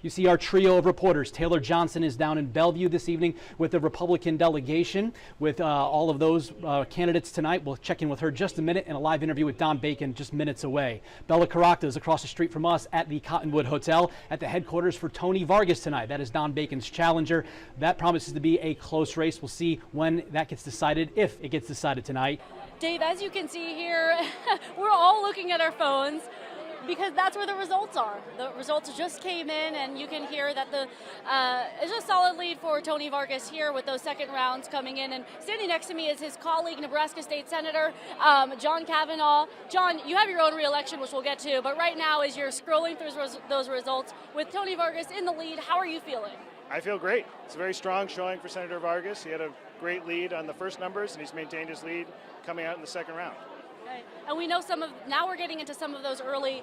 You see our trio of reporters. Taylor Johnson is down in Bellevue this evening with the Republican delegation with all of those candidates tonight. We'll check in with her just a minute and a live interview with Don Bacon just minutes away. Bella Caracta is across the street from us at the Cottonwood Hotel at the headquarters for Tony Vargas tonight. That is Don Bacon's challenger. That promises to be a close race. We'll see when that gets decided, if it gets decided tonight. Dave, as you can see here, we're all looking at our phones because that's where the results are. The results just came in, and you can hear that it's a solid lead for Tony Vargas here with those second rounds coming in. And standing next to me is his colleague, Nebraska State Senator John Kavanaugh. John, you have your own re-election, which we'll get to, but right now, as you're scrolling through those results with Tony Vargas in the lead, how are you feeling? I feel great. It's a very strong showing for Senator Vargas. He had a great lead on the first numbers, and he's maintained his lead coming out in the second round. Okay. And we know now we're getting into some of those early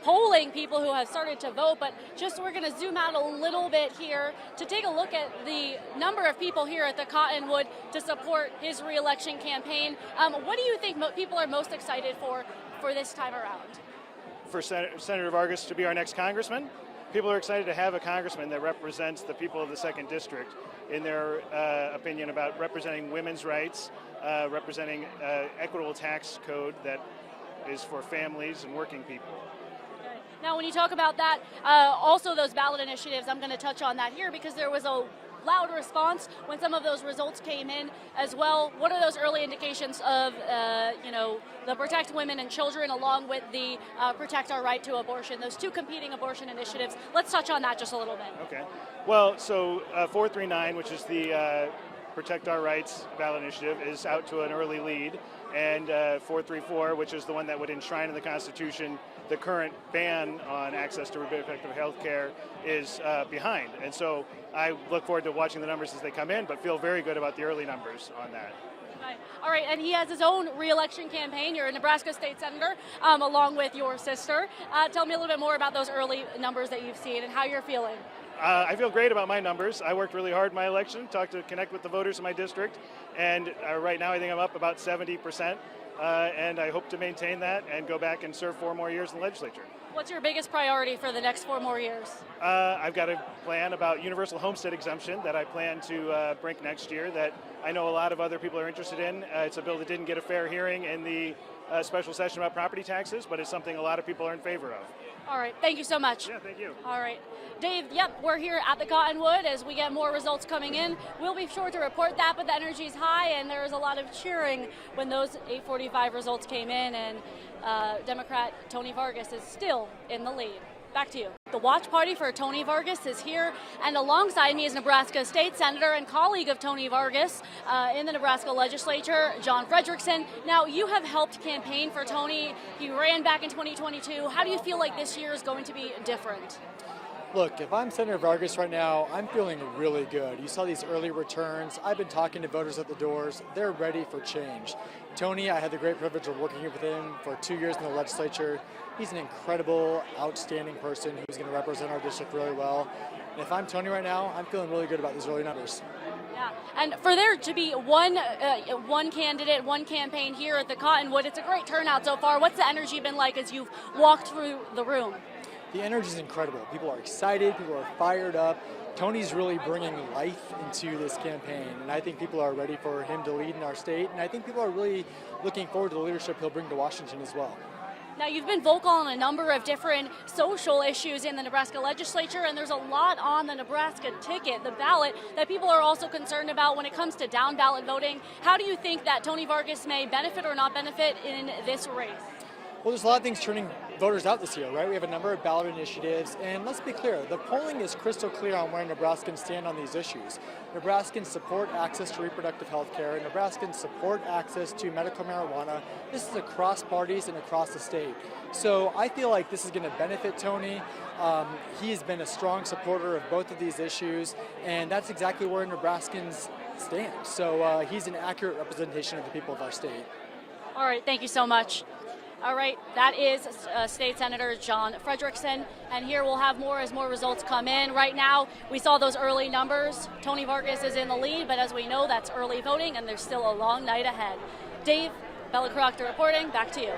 polling people who have started to vote, but we're going to zoom out a little bit here to take a look at the number of people here at the Cottonwood to support his re-election campaign. What do you think people are most excited for this time around? For Senator Vargas to be our next congressman, people are excited to have a congressman that represents the people of the 2nd District in their opinion about representing women's rights, representing equitable tax code that is for families and working people. Okay. Now, when you talk about that, also those ballot initiatives, I'm going to touch on that here because there was a loud response when some of those results came in as well. What are those early indications of, the Protect Women and Children along with the Protect Our Right to Abortion, those two competing abortion initiatives? Let's touch on that just a little bit. Okay. Well, so 439, which is the Protect Our Rights ballot initiative, is out to an early lead, and 434, which is the one that would enshrine in the Constitution the current ban on access to reproductive health care, is behind. And so I look forward to watching the numbers as they come in, but feel very good about the early numbers on that. All right, and he has his own re-election campaign. You're a Nebraska State Senator, along with your sister. Tell me a little bit more about those early numbers that you've seen and how you're feeling. I feel great about my numbers. I worked really hard in my election, connect with the voters in my district, and right now I think I'm up about 70%, and I hope to maintain that and go back and serve 4 more years in the legislature. What's your biggest priority for the next 4 more years? I've got a plan about universal homestead exemption that I plan to bring next year that I know a lot of other people are interested in. It's a bill that didn't get a fair hearing in the special session about property taxes, but it's something a lot of people are in favor of. All right, thank you so much. Yeah, thank you. All right, Dave, yep, we're here at the Cottonwood as we get more results coming in. We'll be sure to report that, but the energy's high and there was a lot of cheering when those 8:45 results came in, and Democrat Tony Vargas is still in the lead. Back to you. The watch party for Tony Vargas is here, and alongside me is Nebraska State Senator and colleague of Tony Vargas in the Nebraska legislature, John Frederickson. Now, you have helped campaign for Tony. He ran back in 2022. How do you feel like this year is going to be different? Look, if I'm Senator Vargas right now, I'm feeling really good. You saw these early returns. I've been talking to voters at the doors. They're ready for change. Tony, I had the great privilege of working with him for 2 years in the legislature. He's an incredible, outstanding person who's going to represent our district really well. And if I'm Tony right now, I'm feeling really good about these early numbers. Yeah, and for there to be one candidate, one campaign here at the Cottonwood, it's a great turnout so far. What's the energy been like as you've walked through the room? The energy is incredible. People are excited. People are fired up. Tony's really bringing life into this campaign, and I think people are ready for him to lead in our state, and I think people are really looking forward to the leadership he'll bring to Washington as well. Now, you've been vocal on a number of different social issues in the Nebraska legislature, and there's a lot on the Nebraska ticket, the ballot, that people are also concerned about when it comes to down-ballot voting. How do you think that Tony Vargas may benefit or not benefit in this race? Well, there's a lot of things turning voters out this year, right? We have a number of ballot initiatives, and let's be clear, the polling is crystal clear on where Nebraskans stand on these issues. Nebraskans support access to reproductive health care. Nebraskans support access to medical marijuana. This is across parties and across the state. So I feel like this is going to benefit Tony. He has been a strong supporter of both of these issues, and that's exactly where Nebraskans stand. So he's an accurate representation of the people of our state. All right, thank you so much. All right, that is State Senator John Frederickson, and here we'll have more as more results come in. Right now, we saw those early numbers. Tony Vargas is in the lead, but as we know, that's early voting, and there's still a long night ahead. Dave, Bella Caracta reporting, back to you.